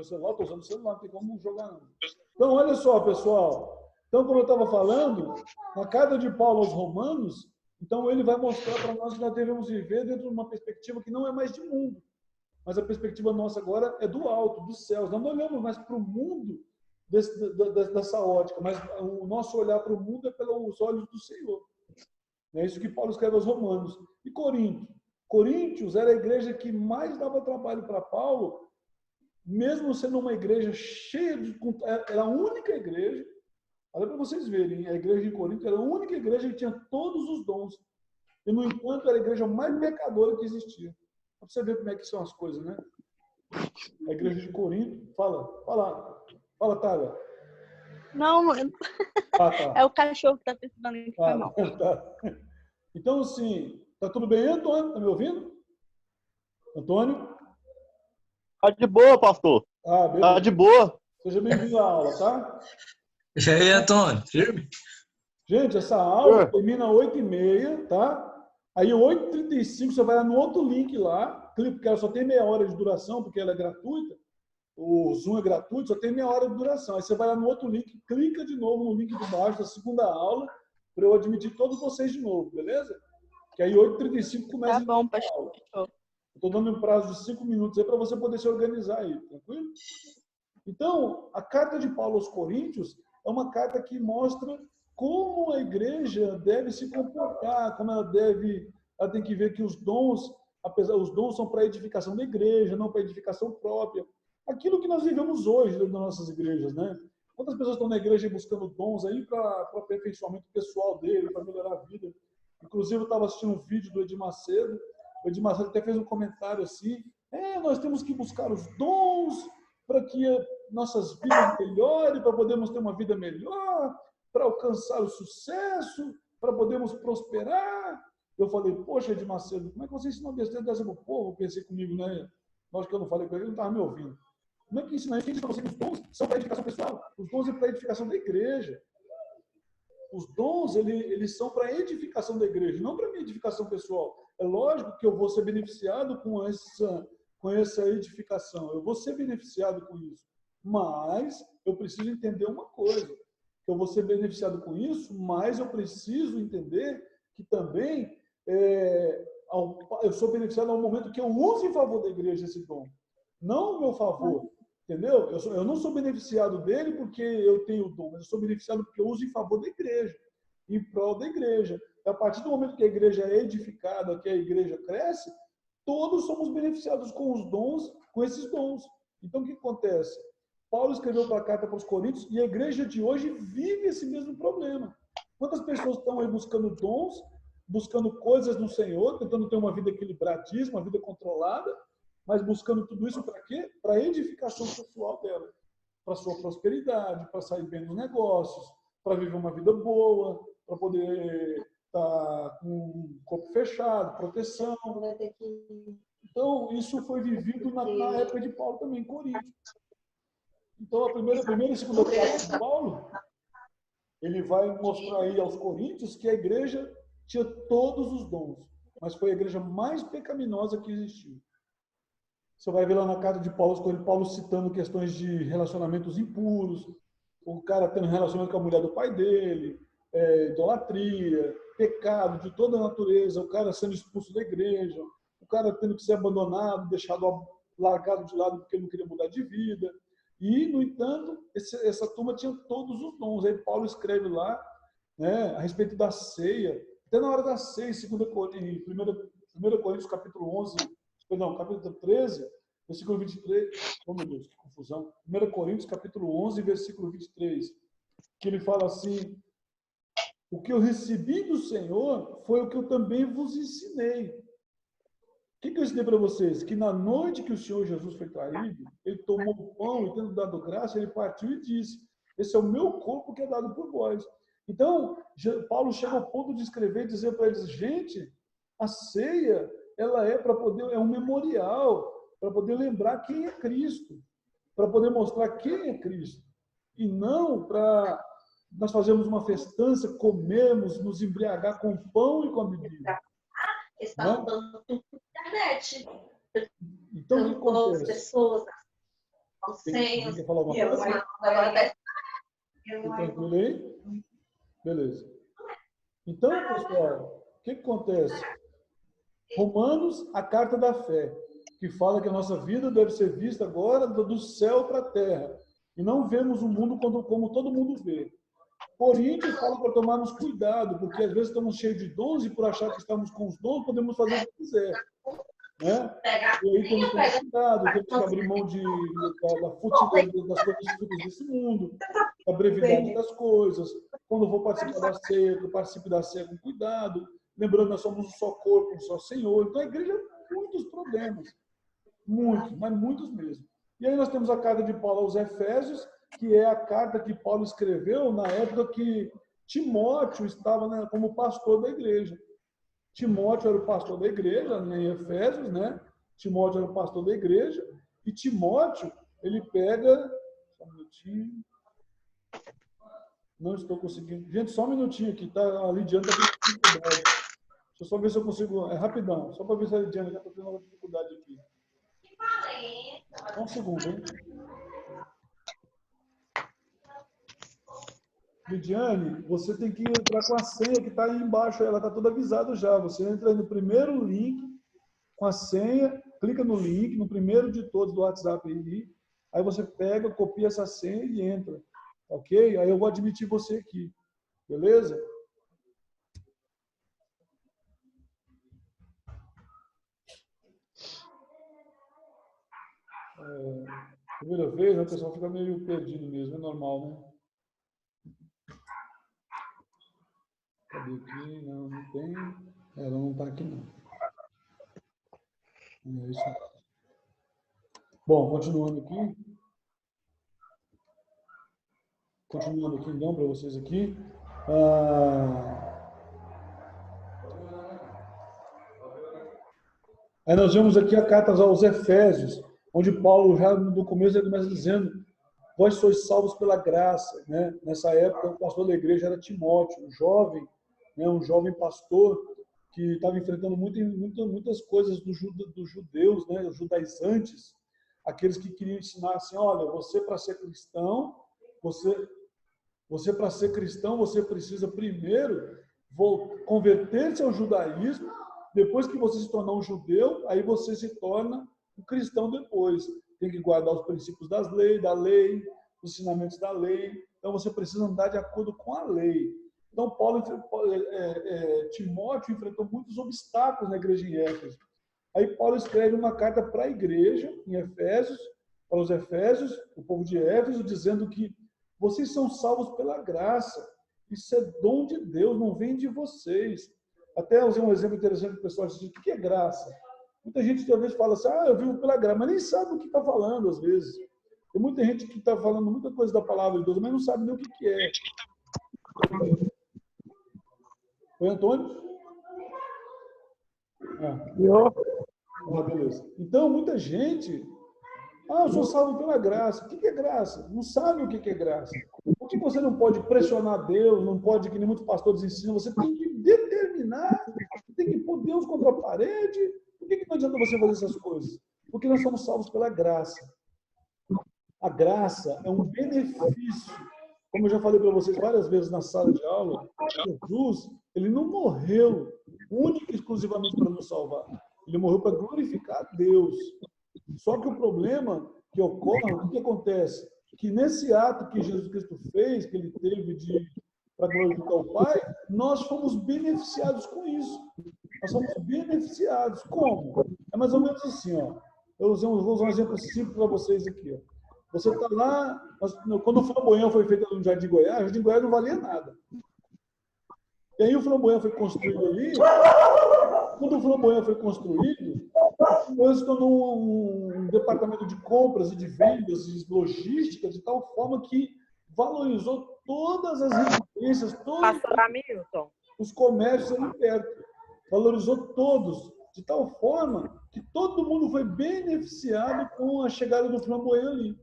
meu celular, estou usando o celular, não tem como jogar não. Então, olha só, pessoal. Então, como eu estava falando, na carta de Paulo aos Romanos, então ele vai mostrar para nós que nós devemos viver dentro de uma perspectiva que não é mais de mundo, mas a perspectiva nossa agora é do alto, dos céus. Nós não olhamos mais para o mundo dessa ótica, mas o nosso olhar para o mundo é pelos olhos do Senhor. É isso que Paulo escreve aos Romanos. E Corinto? Coríntios era a igreja que mais dava trabalho para Paulo, mesmo sendo uma igreja cheia de... Era a única igreja, olha para vocês verem, a igreja de Corinto era a única igreja que tinha todos os dons. E, no entanto, era a igreja mais pecadora que existia. Para você ver como é que são as coisas, né? A igreja de Corinto... Fala, Thalia. Não, Tá. é o cachorro que está pensando que foi mal. Tá. Então, assim, tá tudo bem, Antônio? Tá me ouvindo? Antônio? Tá de boa, pastor. Beleza. Tá de boa. Seja bem-vindo à aula, tá? E aí, Antônio? Firme? Gente, essa aula termina às 8h30, tá? Aí, 8h35, você vai lá no outro link lá, porque ela só tem meia hora de duração, porque ela é gratuita. O Zoom é gratuito, só tem meia hora de duração. Aí você vai lá no outro link, clica de novo no link de baixo da segunda aula, para eu admitir todos vocês de novo, beleza? Que aí 8h35 começa Tá bom, a aula. pastor. Estou dando um prazo de 5 minutos aí para você poder se organizar aí, tranquilo? Então, a carta de Paulo aos Coríntios é uma carta que mostra como a igreja deve se comportar, como ela tem que ver que os dons são para a edificação da igreja, não para a edificação própria. Aquilo que nós vivemos hoje nas nossas igrejas, né? Quantas pessoas estão na igreja buscando dons aí para o aperfeiçoamento pessoal dele, para melhorar a vida? Inclusive, eu estava assistindo um vídeo do Edir Macedo. O Edir Macedo até fez um comentário assim: nós temos que buscar os dons para que nossas vidas melhorem, para podermos ter uma vida melhor, para alcançar o sucesso, para podermos prosperar. Eu falei, poxa, Edir Macedo, como é que você ensinou besteira dessa para o povo? Eu pensei comigo, né? Lógico que eu não falei com ele, ele não estava me ouvindo. Como é que ensina a gente para você que os dons são para a edificação pessoal? Os dons é para a edificação da igreja. Os dons, eles são para a edificação da igreja, não para a minha edificação pessoal. É lógico que eu vou ser beneficiado com essa edificação. Eu vou ser beneficiado com isso. Mas eu preciso entender uma coisa. Que eu vou ser beneficiado com isso, mas eu preciso entender que também eu sou beneficiado ao momento que eu uso em favor da igreja esse dom. Não ao meu favor. Entendeu? Eu não sou beneficiado dele porque eu tenho o dom, mas eu sou beneficiado porque eu uso em favor da igreja, em prol da igreja. A partir do momento que a igreja é edificada, que a igreja cresce, todos somos beneficiados com os dons, com esses dons. Então, o que acontece? Paulo escreveu para a carta para os Coríntios e a igreja de hoje vive esse mesmo problema. Quantas pessoas estão aí buscando dons, buscando coisas no Senhor, tentando ter uma vida equilibradíssima, uma vida controlada, mas buscando tudo isso para quê? Para a edificação pessoal dela, para a sua prosperidade, para sair bem nos negócios, para viver uma vida boa, para poder estar com o corpo fechado, proteção. Então, isso foi vivido na época de Paulo também, em Corinto. Então, a primeira e segunda carta de Paulo, ele vai mostrar aí aos Coríntios que a igreja tinha todos os dons, mas foi a igreja mais pecaminosa que existiu. Você vai ver lá na carta de Paulo citando questões de relacionamentos impuros, o cara tendo relacionamento com a mulher do pai dele, idolatria, pecado de toda a natureza, o cara sendo expulso da igreja, o cara tendo que ser abandonado, largado de lado porque ele não queria mudar de vida. E, no entanto, essa turma tinha todos os dons. Aí Paulo escreve lá, né, a respeito da ceia, até na hora da ceia, em 1 Coríntios capítulo 11, perdão, capítulo 13, versículo 23. Oh, meu Deus, que confusão. 1 Coríntios, capítulo 11, versículo 23. Que ele fala assim: o que eu recebi do Senhor foi o que eu também vos ensinei. O que eu ensinei para vocês? Que na noite que o Senhor Jesus foi traído, ele tomou o pão e, tendo dado graça, ele partiu e disse: esse é o meu corpo que é dado por vós. Então, Paulo chega ao ponto de escrever e dizer para eles: gente, a ceia, ela é um memorial para poder lembrar quem é Cristo, para poder mostrar quem é Cristo, e não para nós fazermos uma festança, comermos, nos embriagar com o pão e com a bebida. Está andando na internet. Então, o que acontece? Pessoas. Alguém quer falar alguma coisa? Tá tranquilo aí? Beleza. Então, pessoal, o que acontece? Romanos, a carta da fé, que fala que a nossa vida deve ser vista agora do céu para a terra. E não vemos o mundo como todo mundo vê. Coríntios fala para tomarmos cuidado, porque às vezes estamos cheios de dons e por achar que estamos com os dons, podemos fazer o que quiser. Né? E aí temos que tomar cuidado, temos que abrir mão da futilidade das coisas fúteis desse mundo, da brevidade das coisas. Quando eu vou participar da ceia, eu participo da ceia com cuidado, lembrando que nós somos um só corpo, um só Senhor. Então a igreja tem muitos problemas, muitos, mas muitos mesmo. E aí nós temos a carta de Paulo aos Efésios, que é a carta que Paulo escreveu na época que Timóteo estava, né, como pastor da igreja. Timóteo era o pastor da igreja, em Efésios, né? Timóteo era o pastor da igreja, e Timóteo, ele pega... Só um minutinho. Não estou conseguindo. Gente, só um minutinho aqui, tá? A Lidiane está tendo dificuldade. Deixa eu só ver se eu consigo... É rapidão, só para ver se a Lidiane está tendo uma dificuldade aqui. Só um segundo, hein? Lidiane, você tem que entrar com a senha que está aí embaixo, ela está toda avisada já. Você entra no primeiro link com a senha, clica no link, no primeiro de todos do WhatsApp aí você pega, copia essa senha e entra, ok? Aí eu vou admitir você aqui, beleza? Primeira vez, né, o pessoal fica meio perdido mesmo, é normal, né? Cadê aqui? Não, não tem. Ela não está aqui, não. É isso. Bom, continuando aqui. Continuando aqui, então, para vocês aqui. Aí nós vemos aqui a carta aos Efésios, onde Paulo, já no começo, ele começa dizendo: vós sois salvos pela graça. Né? Nessa época, o pastor da igreja era Timóteo, um jovem, né? Um jovem pastor que estava enfrentando muitas coisas dos judeus, né? Os judaizantes, aqueles que queriam ensinar assim: olha, você para ser cristão, você para ser cristão, você precisa primeiro converter-se ao judaísmo. Depois que você se tornar um judeu, aí você se torna um cristão depois. Tem que guardar os princípios da lei, os ensinamentos da lei. Então você precisa andar de acordo com a lei. Então Timóteo enfrentou muitos obstáculos na igreja em Éfeso. Aí Paulo escreve uma carta para a igreja em Efésios, para os Efésios, o povo de Éfeso, dizendo que vocês são salvos pela graça. Isso é dom de Deus, não vem de vocês. Até usei um exemplo interessante para o pessoal dizer: o que é graça? Muita gente às vezes fala assim: eu vivo pela graça, mas nem sabe o que está falando às vezes. Tem muita gente que está falando muita coisa da palavra de Deus, mas não sabe nem o que é. Oi, Antônio? Beleza. Então, muita gente... eu sou salvo pela graça. O que é graça? Não sabe o que é graça. Por que você não pode pressionar Deus, não pode, que nem muitos pastores ensinam, você tem que determinar, tem que pôr Deus contra a parede. Por que não adianta você fazer essas coisas? Porque nós somos salvos pela graça. A graça é um benefício. Como eu já falei para vocês várias vezes na sala de aula, Jesus, ele não morreu única e exclusivamente para nos salvar. Ele morreu para glorificar a Deus. Só que o problema que ocorre, o que acontece? Que nesse ato que Jesus Cristo fez, que ele teve para glorificar o Pai, nós fomos beneficiados com isso. Nós somos beneficiados. Como? É mais ou menos assim, ó. Eu vou usar um exemplo simples para vocês aqui, ó. Você está lá, quando o Flamboyant foi feito no Jardim Goiás, o Jardim Goiás não valia nada. E aí o Flamboyant foi construído ali. Quando o Flamboyant foi construído, o se tornou um departamento de compras e de vendas e logística de tal forma que valorizou todas as residências, todos os comércios ali perto. Valorizou todos, de tal forma que todo mundo foi beneficiado com a chegada do Flamboyant ali.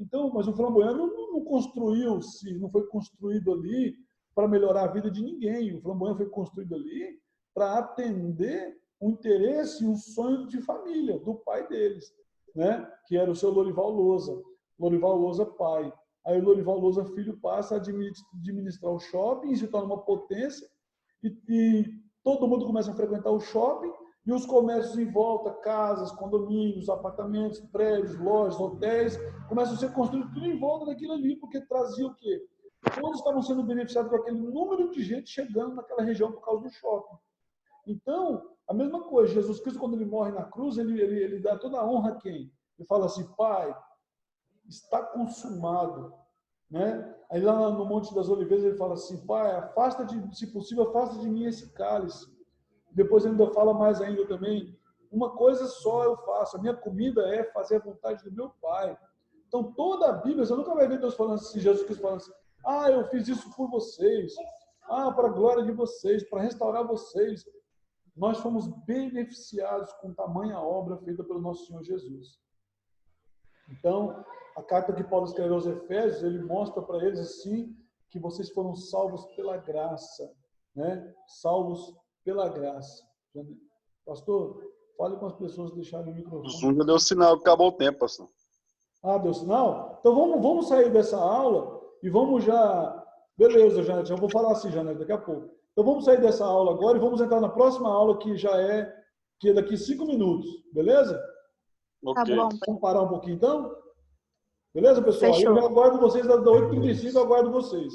Então, mas o Flamboyant não construiu-se, não foi construído ali para melhorar a vida de ninguém. O Flamboyant foi construído ali para atender um interesse e um sonho de família do pai deles, né? Que era o seu Lorival Lousa. Lorival Lousa pai. Aí o Lorival Lousa filho passa a administrar o shopping, se torna uma potência, e todo mundo começa a frequentar o shopping, e os comércios em volta, casas, condomínios, apartamentos, prédios, lojas, hotéis, começam a ser construídos tudo em volta daquilo ali, porque trazia o quê? Todos estavam sendo beneficiados com aquele número de gente chegando naquela região por causa do shopping. Então, a mesma coisa, Jesus Cristo, quando ele morre na cruz, ele dá toda a honra a quem? Ele fala assim, Pai, está consumado. Né? Aí lá no Monte das Oliveiras ele fala assim, Pai, se possível, afasta de mim esse cálice. Depois ele ainda fala mais ainda também, uma coisa só eu faço, a minha comida é fazer a vontade do meu Pai. Então, toda a Bíblia, você nunca vai ver Deus falando assim, Jesus Cristo falando assim, eu fiz isso por vocês, para a glória de vocês, para restaurar vocês. Nós fomos beneficiados com tamanha obra feita pelo nosso Senhor Jesus. Então, a carta que Paulo escreveu aos Efésios, ele mostra para eles assim, que vocês foram salvos pela graça, né? Salvos pela graça. Pastor, fale com as pessoas deixarem o microfone. Já deu sinal, acabou o tempo, pastor. Deu sinal? Então vamos sair dessa aula e vamos já... Beleza, Janete, eu vou falar assim, Janete, daqui a pouco. Então vamos sair dessa aula agora e vamos entrar na próxima aula, que é daqui 5 minutos, beleza? Tá bom. Vamos parar um pouquinho então? Beleza, pessoal? Fechou. Eu aguardo vocês, das 8h35 eu aguardo vocês.